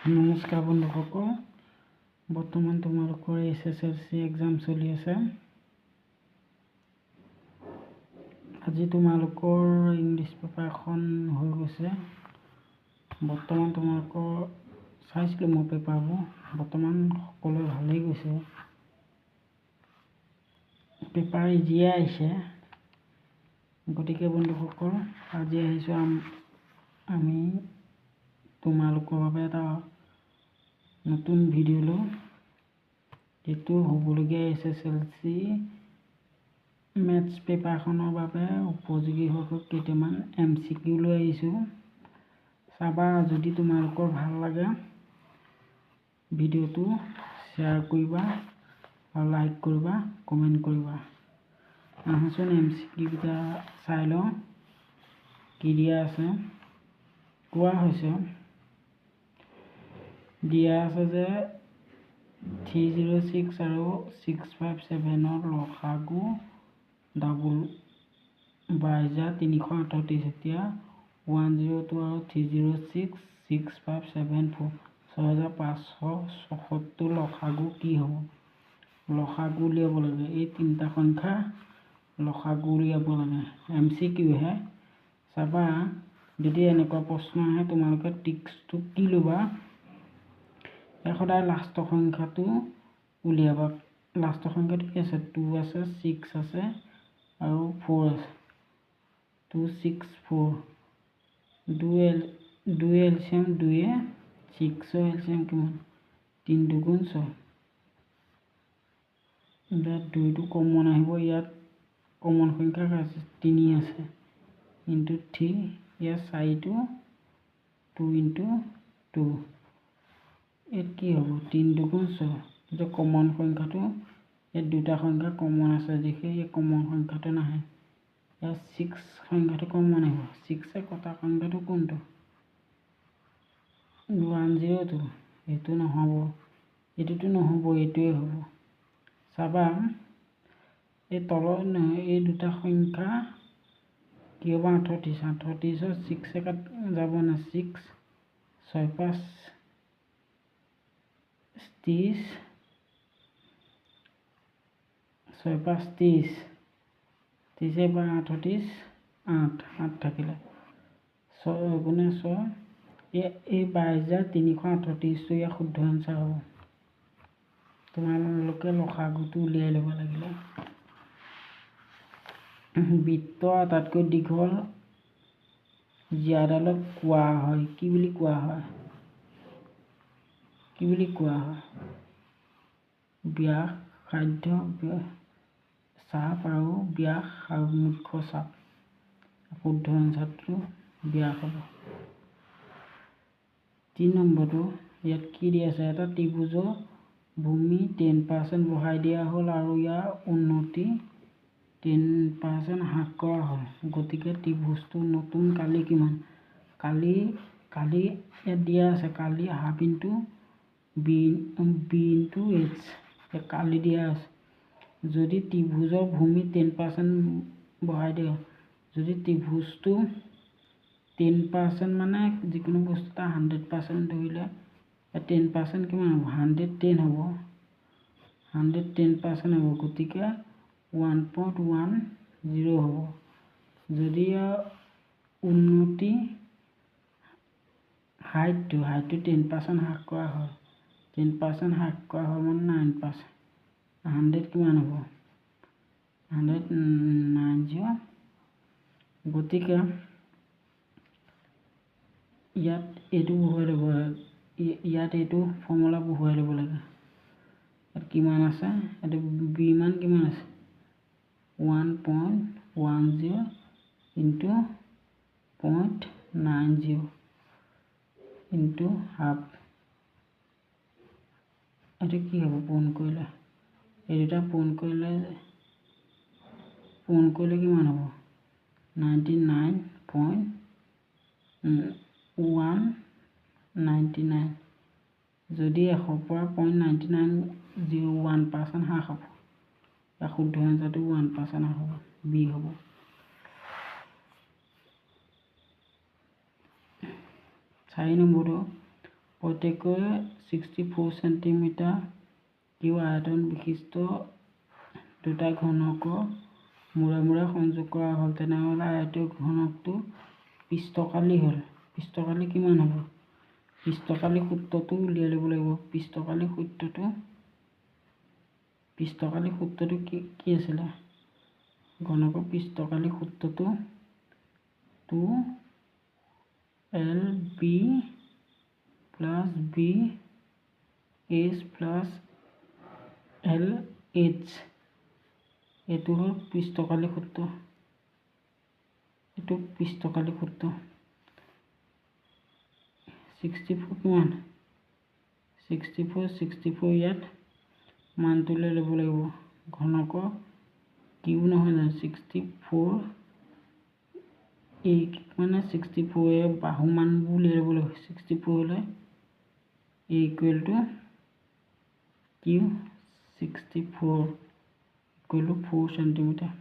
নমস্কাৰ বন্ধুসকল, বৰ্তমান তোমালোকৰ SSLC এক্সাম চলি আছে। আজি তোমালোকৰ ইংলিছ পেপাৰখন হৈ গৈছে। বৰ্তমান তোমালোকৰ চাইছিলোঁ মই পেপাৰবোৰ, বৰ্তমান সকলোৱে ভালেই গৈছে। পেপাৰ ইজিয়ে আহিছে। গতিকে বন্ধুসকল, আজি আহিছোঁ আমি তোমালোকৰ বাবে এটা নতুন ভিডিঅ' লৈ, এইটো হ'বলগীয়া SSLC মেথছ পেপাৰখনৰ বাবে উপযোগী হৈ কেইটামান MCQ লৈ আহিছোঁ। চাবা, যদি তোমালোকৰ ভাল লাগে ভিডিঅ'টো শ্বেয়াৰ কৰিবা আৰু লাইক কৰিবা, কমেণ্ট কৰিবা। আহাচোন MCQ কেইটা চাই লওঁ কি দিয়া আছে। কোৱা হৈছে, দিয়া আছে যে 306 আৰু 657ৰ লসাগু ডাবল 22,338। এতিয়া 102 আৰু 306 6574 6,576 লসাগু কি হ'ব? লসাগু উলিয়াব লাগে। এই তিনিটা সংখ্যা লসাগু উলিয়াব লাগে। MCQ হে। চাবা, যদি এনেকুৱা প্ৰশ্ন আহে তোমালোকে ট্ৰিক্সটো কি ল'বা, সদায় লাষ্টৰ সংখ্যাটো উলিয়াবা। লাষ্টৰ সংখ্যাটো কি আছে? 2 আছে, 6 আছে আৰু 4 আছে। 2 6 4 2 এলচিয়াম 2 6 এলচিয়াম কিমান? 3 2 6। ইয়াত 2টো কমন আহিব। ইয়াত কমন সংখ্যা আছে 3 আছে ইনটু 3। ইয়াত 4টো 2 ইনটু 2। ইয়াত কি হ'ব? 3 2 6। এতিয়া কমন সংখ্যাটো, ইয়াত দুটা সংখ্যা কমন আছে দেখি এই কমন সংখ্যাটো নাহে। ইয়াত 6 সংখ্যাটো কমন আহিব। 6 কটা সংখ্যাটো কোনটো? 102। এইটো নহ'ব, এইটোতো নহ'ব, এইটোৱে হ'ব। চাবা, এই তলৰ এই দুটা সংখ্যা কি হ'ব? 38। 38ৰ 6 যাব না। 6 6 5 30 6 5 30 30 বা 38 8 থাকিলে 6 গুণে 6। এই 22,338টো ইয়াৰ শুদ্ধ এনচাৰ হ'ব। তোমালোকে লসাগুটো উলিয়াই ল'ব লাগিলে। বৃত্তৰ আটাইতকৈ দীঘল জিয়াডালক কোৱা হয় কি বুলি কোৱা হয়? কি বুলি কোৱা হয়? ব্যাসাৰ্ধ, চাপ আৰু ব্যাস আৰু মুখ্য চাপ। শুদ্ধ এনচাৰটো ব্যাস হ'ব। 3 নম্বৰটো, ইয়াত কি দি আছে? এটা ত্ৰিভুজৰ ভূমি 10% বঢ়াই দিয়া হ'ল আৰু ইয়াৰ উন্নতি 10% হ্ৰাস কৰা হ'ল। গতিকে ত্ৰিভুজটোৰ নতুন কালি কিমান? কালি ইয়াত দিয়া আছে কালি half into B into H. কালি দিয়া আছে। যদি ত্ৰিভুজৰ ভূমি 10% বঢ়াই দিয়া, যদি ত্ৰিভুজটো 10% মানে যিকোনো বস্তু এটা 100% ধৰিলে 10% কিমান হ'ব? 110 হ'ব। 110% হ'ব। গতিকে 1.10 হ'ব। যদি উন্নতি হাইটটো 10% হ্ৰাস কৰা হয়, 10% হ্ৰাস কৰা হয় মানে 9%। 100 কিমান হ'ব? 190। গতিকে ইয়াত এইটো বহুৱাই ল'ব লাগে। ইয়াত এইটো ফৰ্মুলা বহুৱাই ল'ব লাগে। ইয়াত কিমান আছে? এইটো বি মান কিমান আছে? 1.10 ইনটু 0.90 ইনটু হাফ। এইটো কি হ'ব? পূৰণ কৰিলে এই দুটা পূৰণ কৰিলে কিমান হ'ব? 99.199। যদি 100 পৰা 0.9901% হ্ৰাস হ'ব। ইয়াৰ শুদ্ধ এনচাৰটো 1% হ্ৰাস হ'ব, বি হ'ব। 4 নম্বৰটো, প্ৰত্যেকৰে 64 সেন্টিমিটাৰ কিউ আয়তন বিশিষ্ট দুটা ঘনকৰ মূৰে মূৰে সংযোগ কৰা হ'ল। তেনেহ'লে আয়তীয় ঘনকটো পৃষ্ঠকালি হ'ল। পৃষ্ঠকালি কিমান হ'ব? পৃষ্ঠকালি সূত্ৰটো উলিয়াই ল'ব লাগিব। পৃষ্ঠকালি সূত্ৰটো কি আছিলে? ঘনকৰ পৃষ্ঠকালি সূত্ৰটো 2LB plus BH plus LH। এইটো হ'ল পৃষ্ঠকালি সূত্ৰ। এইটো পৃষ্ঠকালি সূত্ৰ 64 কিমান? 64 ইয়াত মানটো লৈ ল'ব লাগিব। ঘনকৰ কিউ নহয় জানো? 64 মানে 64 বাহু মানবোৰ উলিয়াই ল'ব লাগিব। 64 হ'লে A equal to cube 64 equal to 4 centimetre.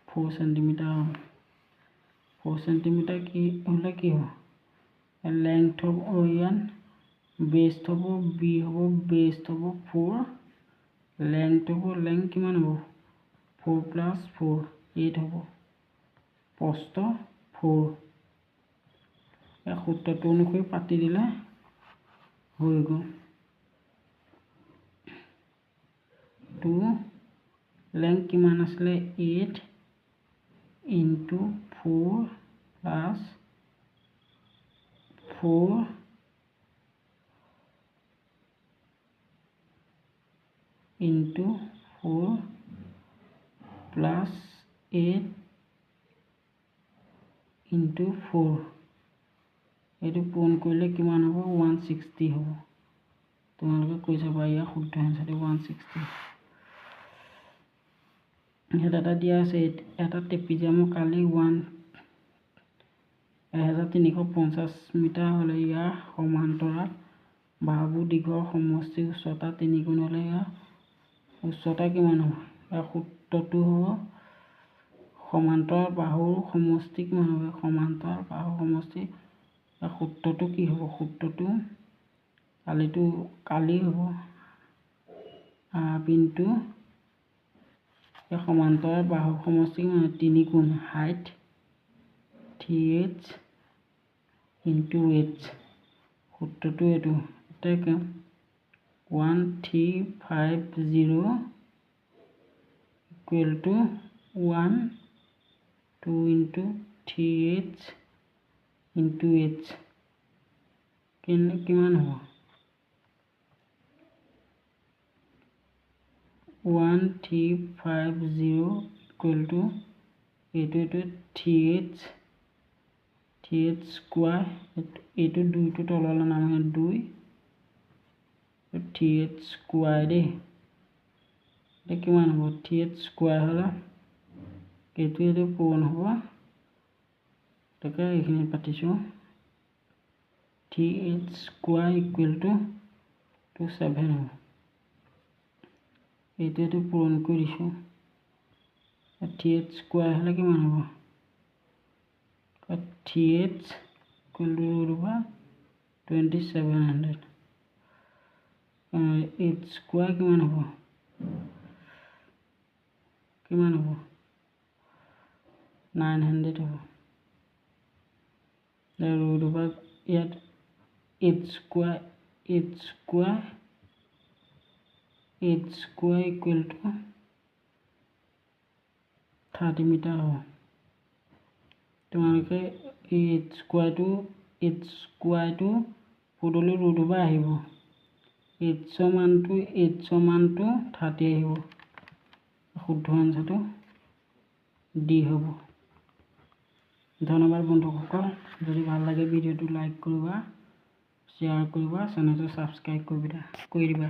4 centimetre হ'ব। 4 সেন্টিমিটাৰ কি হ'লে কি হ'ব? লেংথ হ'ব ইয়াত বেষ্ট হ'ব বি হ'ব, বেষ্ট হ'ব 4, লেংথ হ'ব, লেংথ কিমান হ'ব? 4 plus 4 8 হ'ব। প্ৰস্থ 4। এই সূত্ৰটো অনুসৰি পাতি দিলে হৈ গ'ল। 2 লেংথ কিমান আছিলে? 8 into 4 plus 4 into 4 plus 8 into 4। এইটো পূৰণ কৰিলে কিমান হ'ব? 160 হ'ব। তোমালোকে কৈ চাবা ইয়াৰ শুদ্ধ এনচাৰটো 160। ইয়াত এটা দিয়া আছে, এটা ট্ৰেপিজিয়ামৰ কালি 1350 মিটাৰ হ'লে ইয়াৰ সমান্তৰাল বাহুবোৰ দীঘৰ সমষ্টিৰ উচ্চতা 3 গুণ হ'লে ইয়াৰ উচ্চতা কিমান হ'ব? ইয়াৰ সূত্ৰটো হ'ব সমান্তৰাল বাহুৰ সমষ্টি কিমান হ'ব? সমান্তৰাল বাহুৰ সমষ্টি ইয়াৰ সূত্ৰটো কি হ'ব? সূত্ৰটো কালি হ'ব কিন্তু সমান্তৰাল বাহুৰ সমষ্টি কিমান? 3 গুণ হাইট 3h into h। সূত্ৰটো এইটো 1350 equal to 1 2 into 3h into h। কিমান হ'ব? 1350 equal to এইটো 3h স্কোৱাৰ, এইটো 2টো তললৈ নামে 2 3h স্কোৱাৰ দেই। এতিয়া কিমান হ'ব? 3h স্কোৱাৰ হ'লে এইটো পূৰণ হ'ব। তাকে এইখিনি পাতিছোঁ। 3h স্কোৱাৰ ইকুৱেল টু 7 হ'ব। এইটো পূৰণ কৰি দিছোঁ। 3h স্কোৱাৰ হ'লে কিমান হ'ব? 3h equal to 2700। h square কিমান হ'ব? 900 হ'ব। ইয়াত h square equal to 30 metre হ'ব। তোমালোকে এই h স্কোৱাৰটো পদলৈ ৰুট over আহিব। h মানটো 30 আহিব। শুদ্ধ এনচাৰটো D হ'ব। ধন্যবাদ বন্ধুসকল। যদি ভাল লাগে ভিডিঅ'টো লাইক কৰিবা, শ্বেয়াৰ কৰিবা, চেনেলটো ছাবস্ক্ৰাইব কৰি দিবা।